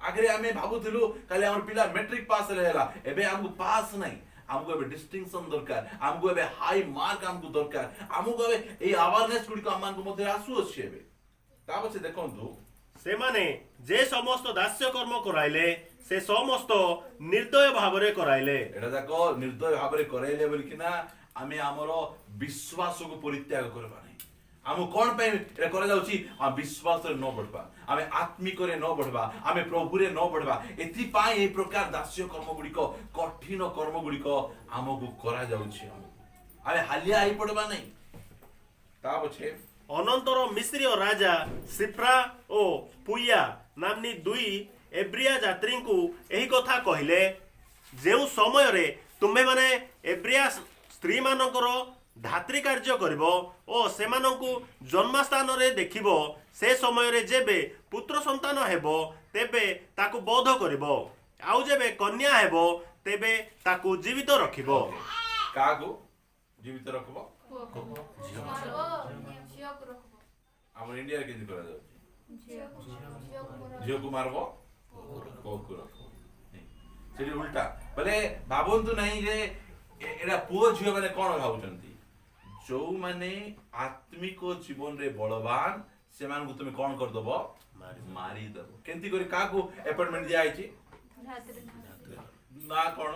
ଆଗରେ ଆମେ ଭାବୁଥିଲୁ ଖାଲି ଆମର ପିଲା ମେଟ୍ରିକ ପାସ୍ ହେଲା ଏବେ ଆମକୁ ପାସ୍ ନାହିଁ ଆମକୁ ଏବେ ଡିଷ୍ଟିଂସନ ଦରକାର ଆମକୁ ଏବେ ହାଇ ମାର୍କ ଆମକୁ ଦରକାର ଆମକୁ ଏବେ ଏଇ ଆୱାରନେସ୍ ଗୁଡିକ ଆମମାନଙ୍କ ମଧ୍ୟରେ ଆସୁଅଛି ଏବେ ତା ପଛେ ଦେଖନ୍ତୁ ସେମାନେ ଯେ ସମସ୍ତ ଦାସ୍ୟ କର୍ମ କରାଇଲେ ସେ ସମସ୍ତ ନିର୍ଦ୍ଦୟ ଭାବରେ କରାଇଲେ ଏଟା ଯାକ ନିର୍ଦ୍ଦୟ ଭାବରେ କରାଇଲେ ବୋଲିକିନା ଆମେ ଆମର ବିଶ୍ୱାସକୁ ପରିତ୍ୟାଗ କରିବା ନାହିଁ ଆମକୁ କଣ ପାଇଁ ଏଟା କରାଯାଉଛି ଆମ ବିଶ୍ୱାସରେ ନ ବଢିବା ଆମେ ଆତ୍ମିକରେ ନ ବଢିବା ଆମେ ପ୍ରଭୁରେ ନ ବଢିବା ଏଥିପାଇଁ ଏହି ପ୍ରକାର ଦାସ୍ୟ କର୍ମ ଗୁଡିକ କଠିନ କର୍ମ ଗୁଡିକ ଆମକୁ କରାଯାଉଛି ଆମେ ହାଲିଆ ହେଇ ପଡିବା ନାହିଁ ତା ପଛେ ଅନନ୍ତର ମିଶ୍ରୀୟ ରାଜା ସିପ୍ରା ଓ ପୁୟା ନାମ୍ନି ଦୁଇ ଏବ୍ରିଆ ଯାତ୍ରୀଙ୍କୁ ଏହି କଥା କହିଲେ ଯେଉଁ ସମୟରେ ତୁମେମାନେ ଏବ୍ରିଆ ସ୍ତ୍ରୀ ମାନଙ୍କର ଧାତ୍ରୀ କାର୍ଯ୍ୟ କରିବ ଓ ସେମାନଙ୍କୁ ଜନ୍ମସ୍ଥାନରେ ଦେଖିବ ସେ ସମୟରେ ଯେବେ ପୁତ୍ର ସନ୍ତାନ ହେବ ତେବେ ତାକୁ ବଧ କରିବ ଆଉ ଯେବେ କନ୍ୟା ହେବ ତେବେ ତାକୁ ଜୀବିତ ରଖିବ କାହାକୁ ଜୀବିତ ରଖିବ ଆମର ଇଣ୍ଡିଆରେ କେମିତି କରାଯାଉଛି ଝିଅକୁ ମାରବ ପୁଅକୁ ରଖିବ ସେଠି ଉଲ୍ଟା ବୋଲେ ଭାବନ୍ତୁ ନାହିଁ ଯେ ଏଟା ପୁଅ ଝିଅ ମାନେ କଣ ଭାବୁଛନ୍ତି ଯୋଉମାନେ ଆତ୍ମିକ ଜୀବନରେ ବଳବାନ ସେମାନଙ୍କୁ ତୁମେ କଣ କରିଦବ ମାରିଦବ କେମିତି କରି କାହାକୁ ଆପଏଣ୍ଟମେଣ୍ଟ ଦିଆଯାଇଛି ନା କଣ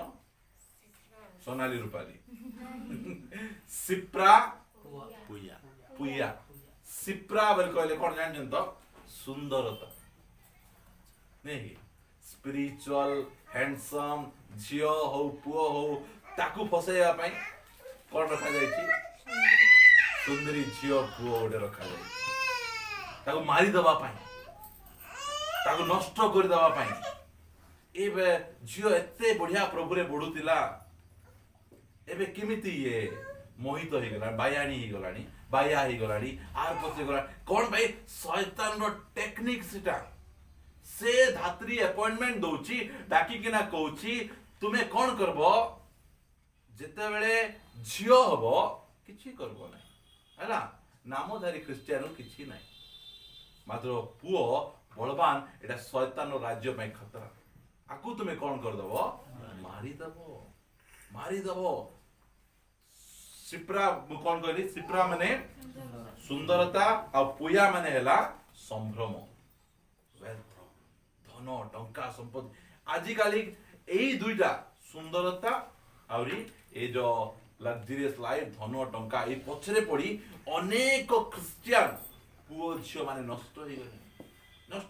सोनाली रूपाली सिप्रा पूजा पुया सिप्रा बोले कहले कौन जानछन तो सुंदरता नहीं स्पिरिचुअल हैंडसम झियो हो पुओ हो ताकू फसैया पई कौन रखा जाय छी सुंदरी झियो पुओ ओडे रखा जाय ताकू मारी दबा पई ताकू नष्ट कर दबा पई एबे झियो एते बढ़िया प्रभु रे बढुतिला एबे केमिति ये मोहित हो गला बायाणी हो गलानी बाया हो गलानी आर पछे गला कोन भाई शैतान रो टेक्निक सेटा से धात्री अपॉइंटमेंट दोची डाकी किना कहूची तुमे कोन करबो जेते बेले झियो हबो किछि करबो नै हला नामधारी क्रिश्चियन किछि नै मात्र पुओ बलवान एटा शैतान रो राज्य में खतरा आकू तुमे कोन कर दबो मारी दबो सिप्रा कोन कहली सिप्रा माने सुंदरता आ पुया माने हैला संभ्रम वेल्थ धन टंका संपत्ति आजि काली एई दुईटा सुंदरता आउरी ए जो लग्जरियस लाइफ धन टंका ए पछरे पड़ी अनेक क्रिश्चियन पुओ झियो माने नष्ट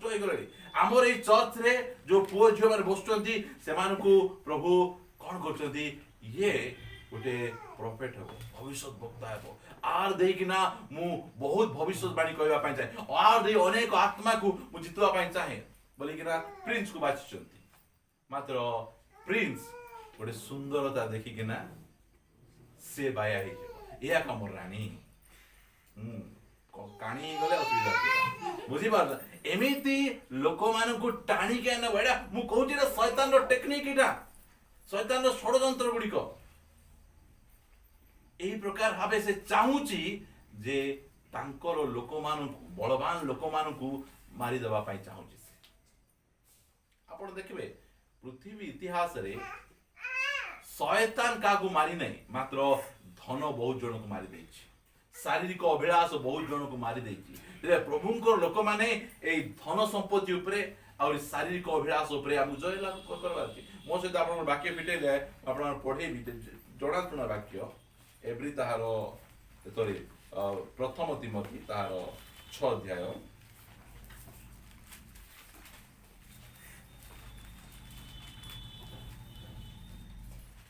हो गले हमर ए चर्च रे जो पुओ झियो माने बसचंती सेमानकु प्रभु कोन करचंती ये गोटे प्रॉफिट हो भविष्य वक्ता हो आर देई किना मु बहुत भविष्यवाणी कहबा पई चाहे आर देई अनेक आत्मा को मु जितवा पई चाहे बोली किना प्रिंस को बाचचंती मात्र प्रिंस गोटे सुंदरता देखि किना से बाया हे या कमर रानी काणी गले असुविधा बुझी पार एमिति लोक मान को टाणी के न बडा मु कहूची रे शैतान रो टेक्निक इटा शैतान रो षडयंत्र गुडी को एही प्रकार भाबे से चाहूची जे तांकर लोक मान बलवान लोक मान को मारी देबा पई चाहूची आपण देखबे पृथ्वी इतिहास रे शैतान कागु मारी नै मात्र धन बहुत जन को मारी देछि शारीरिक अभिलाष बहुत जन को मारी देछि प्रभुंकर लोक माने ए धन संपत्ति उपरे और शारीरिक अभिलाष उपरे हम जय लाभ करबार छी मो सहित आपण वाक्य फिटेले आपण पढे जणा सुना वाक्य एवरी ताहार सॉरी प्रथम तिमोथी ताहार 6 अध्याय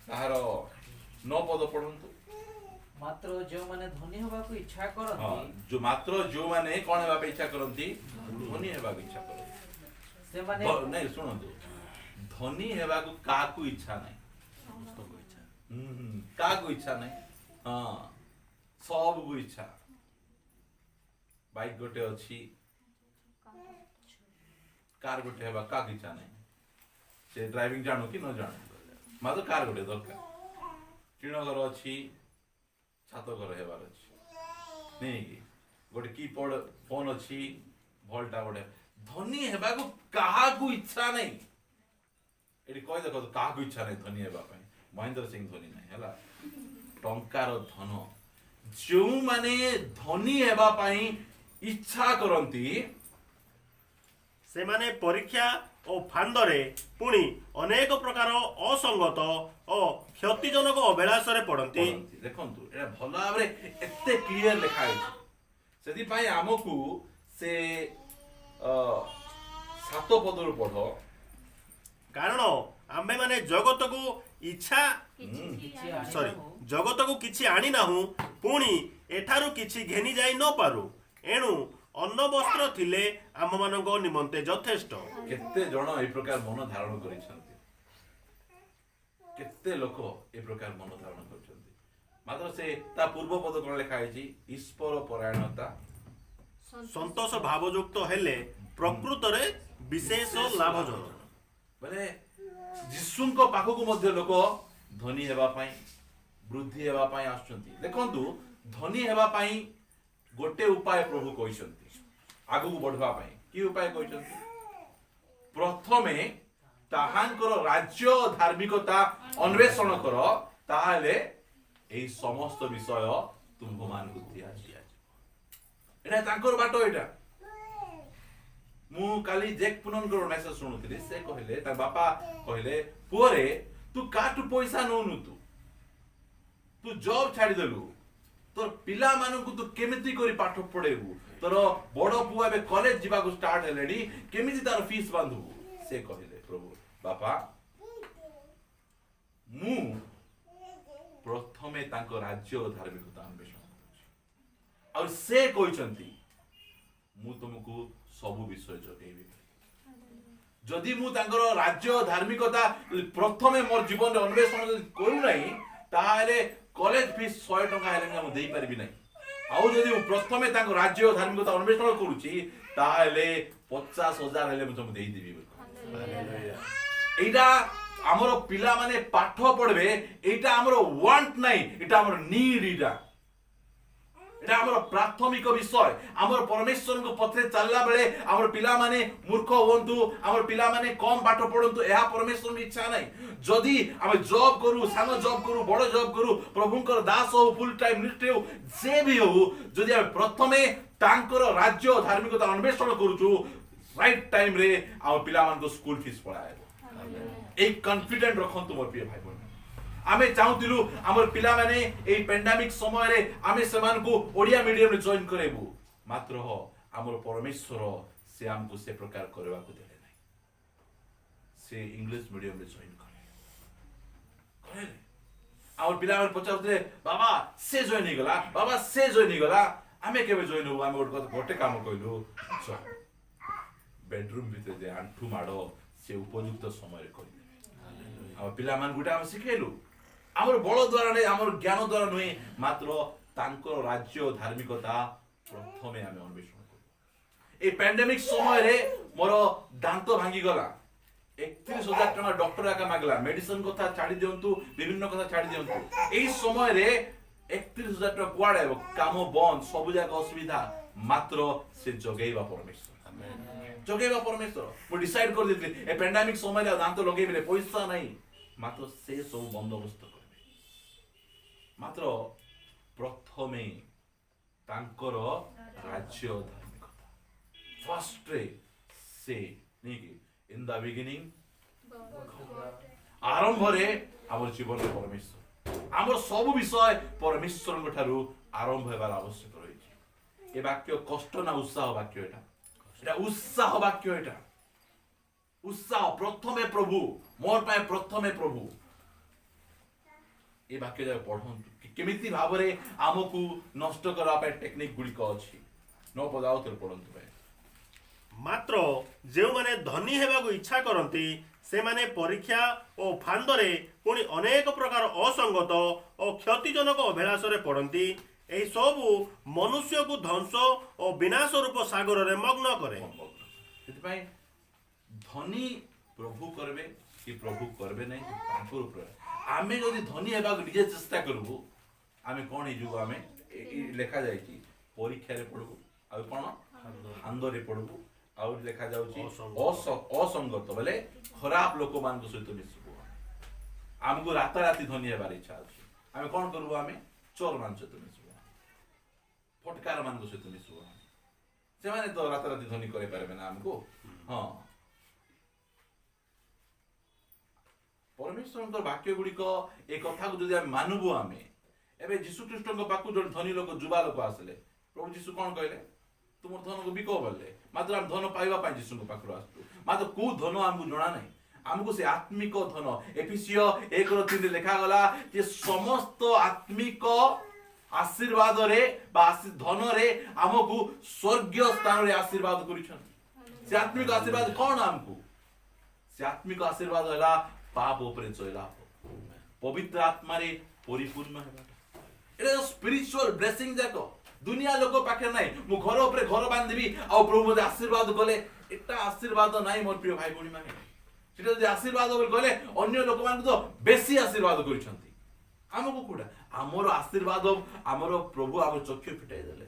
ताहार 9 पद पढंतु मात्र जो माने धनी होबा को इच्छा करंती जो मात्र जो माने कोन हेबा इच्छा करंती धनी हेबा इच्छा करंती से माने नहीं सुनंतु धनी हेबा को का को इच्छा नहीं समस्त को इच्छा का को इच्छा नहीं हां सब को इच्छा बाइक गोटे अछि कार गोटे हेबा का को इच्छा नहीं से ड्राइविंग जानो कि न जानो मात्र कार गोटे दरकार टीण घर अछि छात घर हेबार अछि नहीं कि गोटे कीपैड फोन अछि भोल्टा गोटे धनी हेबा को कहा को इच्छा नहीं एडी कहि देखो कहा को इच्छा नहीं धनी हेबा पई महेंद्र सिंह धोनी नहीं हला टंकार धन जो माने धनी हेबा पई इच्छा करंती से माने परीक्षा और फांदरे पुणी अनेक प्रकार असंगत और क्षतिजनक अभिलाष रे पड़ती देखंतु एटा भलो भाबरे एते क्लियर लिखा है सेति पई हमकु से 7 पदरु पढो कारण आम्भे माने जगत को इच्छा सॉरी जगत को किछि आनी नाहु पुणी एठारु किछि घेनी जाई न पारु एणु अन्न वस्त्र थिले आम मानक निमंते यथेष्ट केते जण ए प्रकार मन धारण करिसंती केते लोक ए प्रकार मन धारण करछंती मात्र से ता पूर्व पद कोन लिखा है ईश्वर परायणता संतोष भावयुक्त हेले प्रकृत रे विशेष लाभजनक माने जिसुंको पाखो को मध्य लोक धनी हेबा पई वृद्धि हेबा पई आछंती देखंतु धनी हेबा पई गोटे उपाय प्रभु कहिसंती आगु को बढ़वा पई की उपाय कहिसंती प्रथमे ताहांकर राज्य धार्मिकता अन्वेषण करो ताहाले एई समस्त विषय तुमको मान को दिया दिया एटा तांकर बाटो एटा मु काली जेक पुननकर मेसेज सुनुथिले से कहले तार बापा कहले पुअरे तू काटू पैसा नोनु तू तू जॉब छाड़ीदेलु तोर पिला मानकु तू केमिति करी पाठ पढ़ेबू तोर बड़ पुआ एबे कॉलेज जीवा को स्टार्ट हेलेडी केमिति तार फीस बांधबू से कहिले प्रभु बापा मु प्रथमे तांको राज्य और धार्मिकता अन्वेषण करूछि और से कहिसंती मु तुमको सब विषय जगेबी जदि मु तांकर राज्य और धार्मिकता प्रथमे मोर जीवन रे अन्वेषण करू नाही ताले कॉलेज फीस 100 टका हेले मु देई परबी नाही आउ जदि मु प्रथमे तांको राज्य और धार्मिकता अन्वेषण करूछि ताले 50,000 हेले मु तुम देई देबी एटा हमरो पिला माने पाठ पढ़बे एटा हमरो वांट नाही एटा हमरो नीड एटा हमरो प्राथमिक विषय हमर परमेश्वर को पत्रे चलला बेले हमर पिला माने मूर्ख होंतु हमर पिला माने कम पाठ पढ़ंतु एहा परमेश्वर की इच्छा नाही जदि हम जॉब करू सानो जॉब करू बड़ जॉब करू प्रभुंकर दास हो फुल टाइम मिनिस्ट्री हो जे भी हो जदि हम प्रथमे तांकर राज्य धार्मिकता अन्वेषण करूछु राइट टाइम रे हम पिला मान को स्कूल फीस पढ़ाए एक कॉन्फिडेंट रखंतु मोर प्रिय भाई बहन आमे चाहूतिलु हमर पिला माने एई पेंडेमिक समय रे आमे समान को ओडिया मीडियम रे जॉइन करेबु मात्र हो हमर परमेश्वर से हमको से प्रकार करबा को देले नै से इंग्लिश मीडियम रे जॉइन करे हमर पिला माने पचारते बाबा से जॉइन ही गला बाबा से जॉइन ही गला आमे केबे जॉइन हो आमे गोटे काम कइलु बेडरूम भीतर जे आंठू माडो से उपयुक्त समय रे करि हम पिला मान गुटा हम सिखेलु हमर बळ द्वारा नै हमर ज्ञान द्वारा नै मात्र तांकर राज्य धार्मिकता प्रथमे हम अन्वेषण करू ए पेंडेमिक समय रे मोर दांत भांगी गला 31,000 टका डॉक्टर आका मागला मेडिसिन कथा छाडी दियंतु विभिन्न कथा छाडी दियंतु एई समय रे 31,000 टका कुआडे काम बंद सब जाक असुविधा मात्र से जगेइबा परमेश्वर आमेन जगेइबा परमेश्वर मु डिसाइड कर देथि ए पेंडेमिक समय रे दांत लगेइबे पैसा नै मात्र से सब बंदोबस्त करबे मात्र प्रथमे तांकर राज्य धार्मिकता फर्स्ट रे से नेकी इन द बिगिनिंग आरंभ रे हमर जीवन रे परमेश्वर हमर सब विषय परमेश्वर ठारू आरंभ हेबार आवश्यक रही ए वाक्य कष्ट ना उत्साह वाक्य एटा उत्साह वाक्य एटा उत्साह प्रथमे प्रभु मोर पाए प्रथमे प्रभु ए वाक्य जा पढंतु केमिति भाबरे आमकु नष्ट करा पे टेक्निक गुडी को अछि नो पदाओ तर पढंतु भाई मात्र जे माने धनी हेबा को इच्छा करंती से माने परीक्षा और फांदरे पुणी अनेक प्रकार असंगत और क्षतिजनक अभिलाष रे पड़ती एही सब मनुष्य को ध्वंस और विनाश रूप सागर रे मग्न करे ସେଥିପାଇଁ ଧନୀ ପ୍ରଭୁ କରିବେ କି ପ୍ରଭୁ କରିବେ ନାହିଁ ତାଙ୍କର ଉପରେ ଆମେ ଯଦି ଧନୀ ହେବାକୁ ନିଜେ ଚେଷ୍ଟା କରିବୁ ଆମେ କ'ଣ ହେଇଯିବୁ ଆମେ ଲେଖା ଯାଇଛି ପରୀକ୍ଷାରେ ପଢିବୁ ଆଉ କ'ଣ ଆନ୍ଦରେ ପଢିବୁ ଆଉ ଲେଖା ଯାଉଛି ଅସଙ୍ଗତ ବୋଲେ ଖରାପ ଲୋକମାନଙ୍କ ସହିତ ମିଶିବୁ ଆମକୁ ରାତାରାତି ଧନୀ ହେବାର ଇଚ୍ଛା ଅଛି ଆମେ କ'ଣ କରିବୁ ଆମେ ଚୋର ମାନଙ୍କ ସହିତ ମିଶିବୁ ଫଟକାର ମାନଙ୍କ ସହିତ ମିଶିବୁ ସେମାନେ ତ ରାତାରାତି ଧନୀ କରିପାରିବେ ନା ଆମକୁ ହଁ परमेश्वर वाक्य गुड़िक ए कथा को जदि मानबू आम एवं जीशु ख्रीष्ट पाक जो धनी लोक जुवा लोक आसले प्रभु जीशु कौन कहले तुम धन को बिक बोले मात्र आम धन पाइबा जीशु पाखु आसु मात्र कौ धन आमको जना ना आमको से आत्मिक धन एफिसियो 1:3 लिखा गला जे समस्त आत्मिक आशीर्वाद रे धन रे आमको स्वर्गीय स्थान रे आशीर्वाद करिछन से आत्मिक आशीर्वाद कौन आमको से आत्मिक आशीर्वाद हला पाप ऊपर जयला पवित्र आत्मा रे परिपूर्ण हेबा एटा स्पिरिचुअल ब्लेसिंग जाको दुनिया लोक पाखे नाही मु घर ऊपर घर बांधबी आ प्रभु मते आशीर्वाद गले एटा आशीर्वाद नाही मोर प्रिय भाई भणी माने सेटा जे आशीर्वाद बोल गले अन्य लोक मान तो बेसी आशीर्वाद करिसंती हमको कोडा हमर आशीर्वाद हमर प्रभु हमर चक्षु फिटाई देले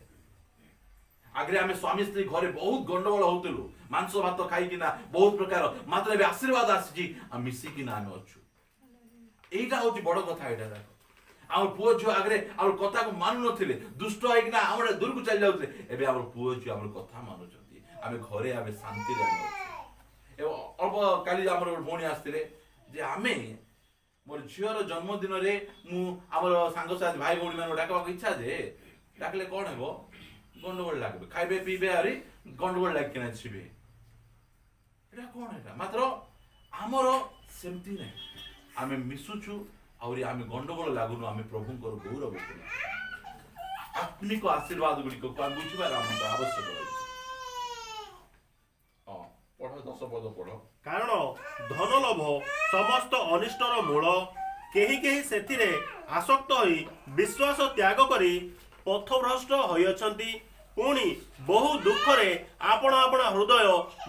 आगे आम स्वामी स्त्री घरे बहुत गंडगोल होतलु मांस भात खाइकिना बहुत प्रकार मात्र ए आशीर्वाद आसी मिसिकिना आम अच्छु एटा होची बड़ कथा एटा देखो आम पुओ झियो आगे आम कथा को मानु नथिले दुष्ट होइकिना आम दूर को चल जाउतले एबे आम पुओ झियो आम कथा मानुचंती आम घरे आम शांति रे आम अच्छु ए अल्प काली आम भौणी आस्तिले जे आमे मोर झीर जन्मदिन रे मु आमर सांगसाथी भाई भौणी मान डाकबाक इच्छा जे डाकले कौन हेबो गंडगोल लागबे खाइबे पीबे आरी गंडगोल लाग केना छिबे एटा कौन एटा मात्र आमर सेमती नै आमे मिसुछु आउरी आमे गंडगोल लागुनु आमे प्रभुंकर गौरव करू आत्मिक आशीर्वाद गुडी को हम बुझिबार हमर आवश्यक अछि पढ़ो 10 पद पढ़ो କାରଣ ଧନ ଲୋଭ ସମସ୍ତ ଅନିଷ୍ଟର ମୂଳ। କେହି କେହି ସେଥିରେ ଆସକ୍ତ ହୋଇ ବିଶ୍ୱାସ ତ୍ୟାଗ କରି ପଥଭ୍ରଷ୍ଟ ହୋଇଅଛନ୍ତି, ପୁଣି ବହୁ ଦୁଃଖରେ ଆପଣ ଆପଣ ହୃଦୟ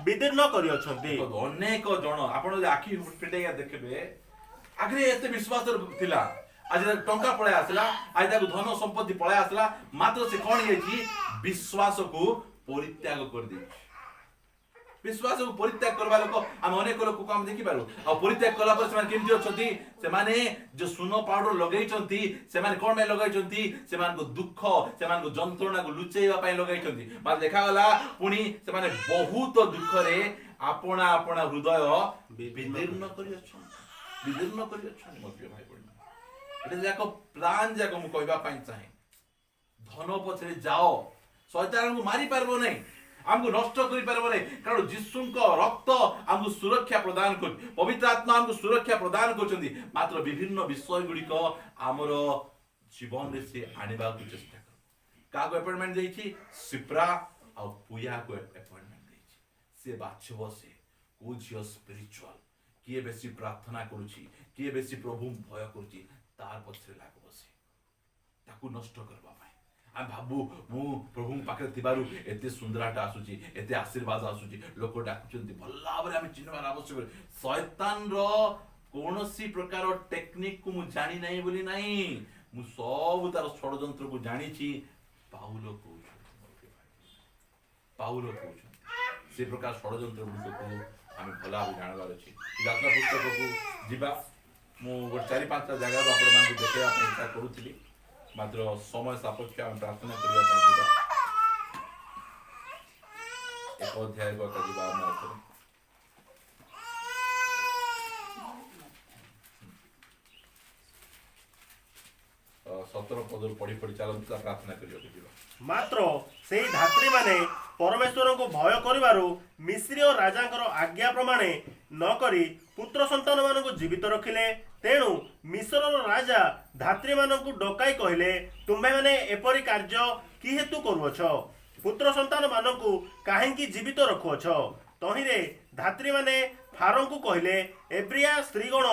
ବିଦୀର୍ଣ୍ଣ କରିଅଛନ୍ତି। ଅନେକ ଜଣ ଆପଣ ଯଦି ଆଖି ଫିଟେଇକା ଦେଖିବେ ଆଗରେ ଏତେ ବିଶ୍ୱାସ ଥିଲା, ଆଜି ତାକୁ ଟଙ୍କା ପଳେଇ ଆସିଲା, ଆଜି ତାକୁ ଧନ ସମ୍ପତ୍ତି ପଳେଇ ଆସିଲା, ମାତ୍ର ସେ କଣ ହେଇଛି ବିଶ୍ୱାସକୁ ପରିତ୍ୟାଗ କରିଦେଇଛି। विश्वास को परित्याग करवा लोक हम अनेक लोक को हम देखि पारु आ परित्याग कला पर सेमान केमति अछंती से माने जो सुनो पाउडर लगाइछंती से माने कोन में लगाइछंती से मान को दुख से मान को जंत्रणा को लुचेइबा पई लगाइछंती माने देखा गला पुनी से माने बहुत दुख रे आपना आपना हृदय विदीर्ण करि अछन मोर प्रिय भाई बहन एटा जाको प्लान जाको मु कहबा पई चाहे धन पछरे जाओ शैतान को मारी पारबो नै हमको नष्ट करि पारबो नै कारण यीशुको रक्त हमको सुरक्षा प्रदान कर पवित्र आत्मा हमको सुरक्षा प्रदान करछंदी मात्र विभिन्न विषय गुडी को हमरो जीवन रे से आनिबा को चेष्टा कर कागो अपॉइंटमेंट देछि सिप्रा आ पुया को अपॉइंटमेंट देछि से बाछबो से को जियो स्पिरिचुअल किए बेसी प्रार्थना करूछि किए बेसी प्रभु भय करूछि तार पछरे लागबो से ताकू नष्ट करबा आ भाबू मु प्रभु पाखे थिबारु एते सुंदराटा आसुची एते आशीर्वाद आसुची लोक डाकुचंती भल्ला भाबरे हम चिन्हबार आवश्यक शैतान रो कोनोसी प्रकार टेक्निक को मु जानि नै बोली नै मु सब तार षडयंत्र को जानि छी पाउलो कहउछ से प्रकार षडयंत्र को हम भला जानबार अछि यात्रा पुस्तक को जिबा मु 4-5 जगह आपण मान देखैया इच्छा करूथली मात्र समय सापेक्ष हम प्रार्थना करिया पई जिबा एक अध्याय को जिबा हम 17 पदर पढ़ी पढ़ी चलता प्रार्थना करिया जिबा मात्र सेही धात्री माने परमेश्वर को भय करिवारु मिस्री और राजांकर आज्ञा प्रमाणे न करी पुत्र संतान मानक जीवित रखिले तेणु मिस्रर राजा धात्री मानक डकाई कहले तुम्हे माने एपरी कार्य कि हेतु करूअछ पुत्र संतान मानक काहेकि जीवित रखुअछ तहिरे धात्री माने फारों को कहले एब्रिया स्त्रीगण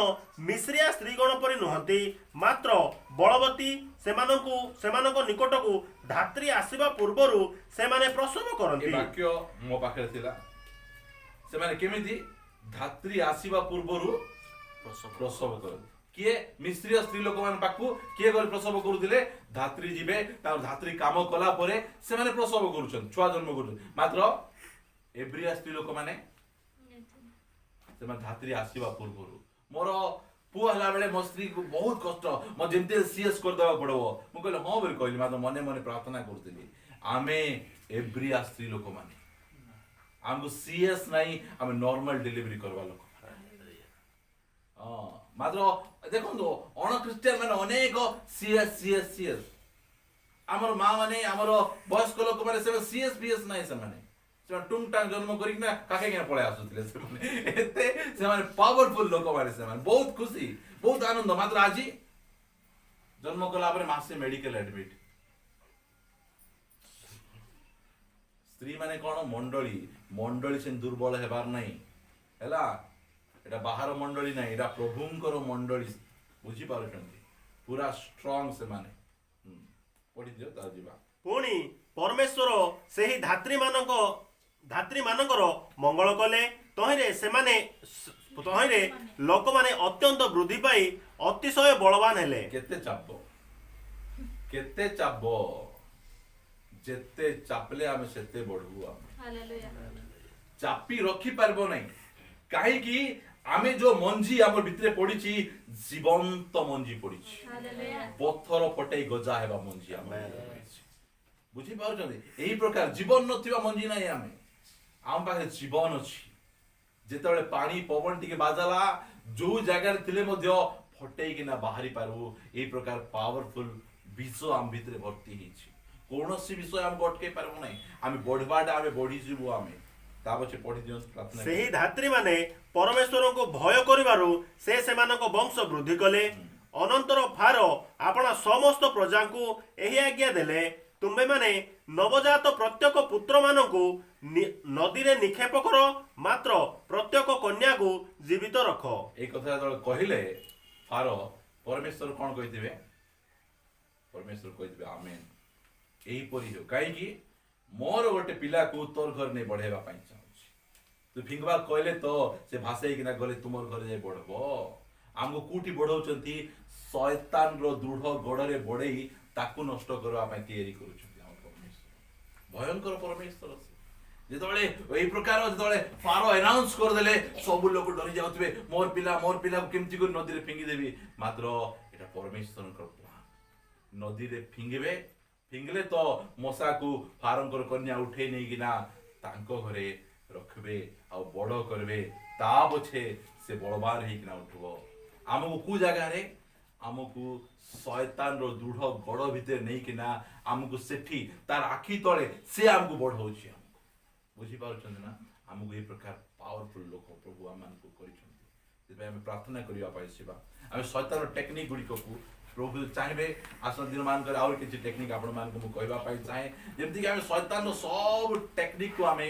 मिस्रिया स्त्रीगण परि नुहंती मात्र बलवती सेमानक निकट को धात्री आसीबा पूर्वरु सेमाने प्रसव करंती वाक्य मो पाखे थिला सेमाने केमिति धात्री आसीबा पूर्वरु प्रसव कर किए मिस्त्री स्त्री लोक मान पाखु किए गरी प्रसव करूथिले धात्री जिबे तार धात्री काम कला परे से माने प्रसव करूछन छुआ जन्म करू मात्र एब्रिया स्त्री लोक माने से माने धात्री आसीबा पूर्वरु मोर पु हला बेले मो स्त्री को बहुत कष्ट म जेमते सीएस कर देबा पड़बो मु कहले हां बोली कहली मात्र मने मने प्रार्थना करथिली आमे एब्रिया स्त्री लोक माने हमको सीएस नहीं आमे नॉर्मल डिलीवरी करबा लोक मात्र देखो अण ख्रीस्टियन मैंने अनेक सीएस सीएस सीएस आमर माँ माने आमर वयस्क लोक माने से सीएस बीएस नहीं से माने टुंग टांग जन्म करिक ना काके के पळे आसुतले से माने एते से माने पावरफुल लोक माने से माने बहुत खुशी बहुत आनंद मात्र आजी जन्म कला परे मासे मेडिकल एडमिट स्त्री माने कोन मंडली से दुर्बल हेबार नहीं हैला एटा बाहर मंडली नहीं एटा प्रभुंकर मंडली बुझी पारुछंती पूरा स्ट्रांग से माने पढि दियो ता जीवा पुणी परमेश्वर सेही धात्री मानकर मंगल कले तहिरे लोक माने अत्यंत वृद्धि पाई अतिशय बलवान हेले केते चाबो जेते चापले आमे सेते बढ़ू हालेलुया चापी रखी पारबो नहीं काहे कि आमे जो मंजी हमर भितरे पड़ीची जीवंत मंजी पड़ीची हालेलुया पत्थर फटै गजा हेबा मंजी हमर बुझी पाउछन एही प्रकार जीवन नथिबा मंजी नाही आमे आम पाखे जीवन अछि जेतबेले पानी पवन टिके बाजला जो जगह थिले मध्य फटेकिना बाहरी पारू ए प्रकार पावरफुल विष आम भितर भर्ती ହେଇଛି କୌଣସି ବିଷୟ ଆମକୁ ଅଟକେଇ ପାରିବ ନାହିଁ ଆମେ ବଢିବାଟା ଆମେ ବଢିଯିବୁ ଆମେ ତା ପଛେ ପଢି ଦିଅନ୍ତୁ ପ୍ରାର୍ଥନା ସେହି ଧାତ୍ରୀମାନେ ପରମେଶ୍ୱରଙ୍କୁ ଭୟ କରିବାରୁ ସେ ସେମାନଙ୍କ ବଂଶ ବୃଦ୍ଧି କଲେ। ଅନନ୍ତର ଫାରୋ ଆପଣା ସମସ୍ତ ପ୍ରଜାଙ୍କୁ ଏହି ଆଜ୍ଞା ଦେଲେ, ତୁମ୍ଭେମାନେ ନବଜାତ ପ୍ରତ୍ୟେକ ପୁତ୍ରମାନଙ୍କୁ ନଦୀରେ ନିକ୍ଷେପ କର, ମାତ୍ର ପ୍ରତ୍ୟେକ କନ୍ୟାକୁ ଜୀବିତ ରଖ। এই কথা ଯେତେବେଳେ କହିଲେ ଫାରୋ ପରମେଶ୍ୱର କ'ଣ କହିଥିବେ? ପରମେଶ୍ୱର କହିଥିବେ ଆମେନ୍, ଏହିପରି ହେଉ, କାହିଁକି ମୋର ଗୋଟେ ପିଲାକୁ ତୋର ଘରେ ନେଇ ବଢେଇବା ପାଇଁ ଚାହୁଁଛି। ତୁ ଫିଙ୍ଗବା କହିଲେ ତ ସେ ଭାସେଇକିନା ଗଲେ ତୁମର ଘରେ ଯାଇ ବଢବ। ଆମକୁ କୋଉଠି ବଢଉଛନ୍ତି? ଶୟତାନର ଦୃଢ ଗୋଡରେ ବଢେଇ ତାକୁ ନଷ୍ଟ କରିବା ପାଇଁ ତିଆରି କରୁଛନ୍ତି ଆମ ପରମେଶ୍ୱର। ଭୟଙ୍କର ପରମେଶ୍ୱର ସେ। ଯେତେବେଳେ ଏଇ ପ୍ରକାର ଯେତେବେଳେ ଫାରୋ ଆନାଉନ୍ସ କରିଦେଲେ ସବୁ ଲୋକ ଡରି ଯାଉଥିବେ, ମୋର ପିଲାକୁ କେମିତି କରି ନଦୀରେ ଫିଙ୍ଗିଦେବି। ମାତ୍ର ଏଟା ପରମେଶ୍ୱରଙ୍କର ପ୍ଲାନ୍। ନଦୀରେ ଫିଙ୍ଗିଲେ ତ ମଶାକୁ ଫାରୋଙ୍କର କନ୍ୟା ଉଠେଇ ନେଇକିନା ତାଙ୍କ ଘରେ ରଖିବେ ଆଉ ବଡ କରିବେ, ତା ପଛେ ସେ ବଳବାନ ହେଇକିନା ଉଠିବ। ଆମକୁ କୋଉ ଜାଗାରେ? ଆମକୁ ଶୟତାନର ଦୃଢ ଗୋଡ ଭିତରେ ନେଇକିନା ଆମକୁ ସେଠି ତାର ଆଖି ତଳେ ସେ ଆମକୁ ବଢଉଛି। ଆମକୁ ବୁଝିପାରୁଛନ୍ତି ନା? ଆମକୁ এই ପ୍ରକାର ପାୱାରଫୁଲ ଲୋକ ପ୍ରଭୁ ଆମମାନଙ୍କୁ କରିଛନ୍ତି। ସେଥିପାଇଁ ଆମେ ପ୍ରାର୍ଥନା କରିବା ପାଇଁ ଯିବା। ଆମେ ଶୟତାନର ଟେକ୍ନିକ ଗୁଡ଼ିକକୁ ପ୍ରଭୁ ଚାହିଁବେ ଆସନ୍ତା ଦିନ ମାନଙ୍କରେ ଆହୁରି କିଛି ଟେକ୍ନିକ ଆପଣମାନଙ୍କୁ ମୁଁ କହିବା ପାଇଁ ଚାହେଁ, ଯେମିତିକି ଆମେ ଶୟତାନର ସବୁ ଟେକ୍ନିକକୁ ଆମେ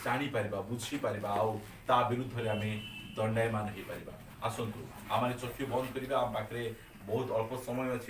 ଜାଣିପାରିବା, ବୁଝିପାରିବା ଆଉ ତା ବିରୁଦ୍ଧରେ ଆମେ ଦଣ୍ଡାୟମାନ ହେଇପାରିବା। ଆସନ୍ତୁ ଆମେ ଚକ୍ଷୁ ବନ୍ଦ କରିବା। ଆମ ପାଖରେ ବହୁତ ଅଳ୍ପ ସମୟ ଅଛି।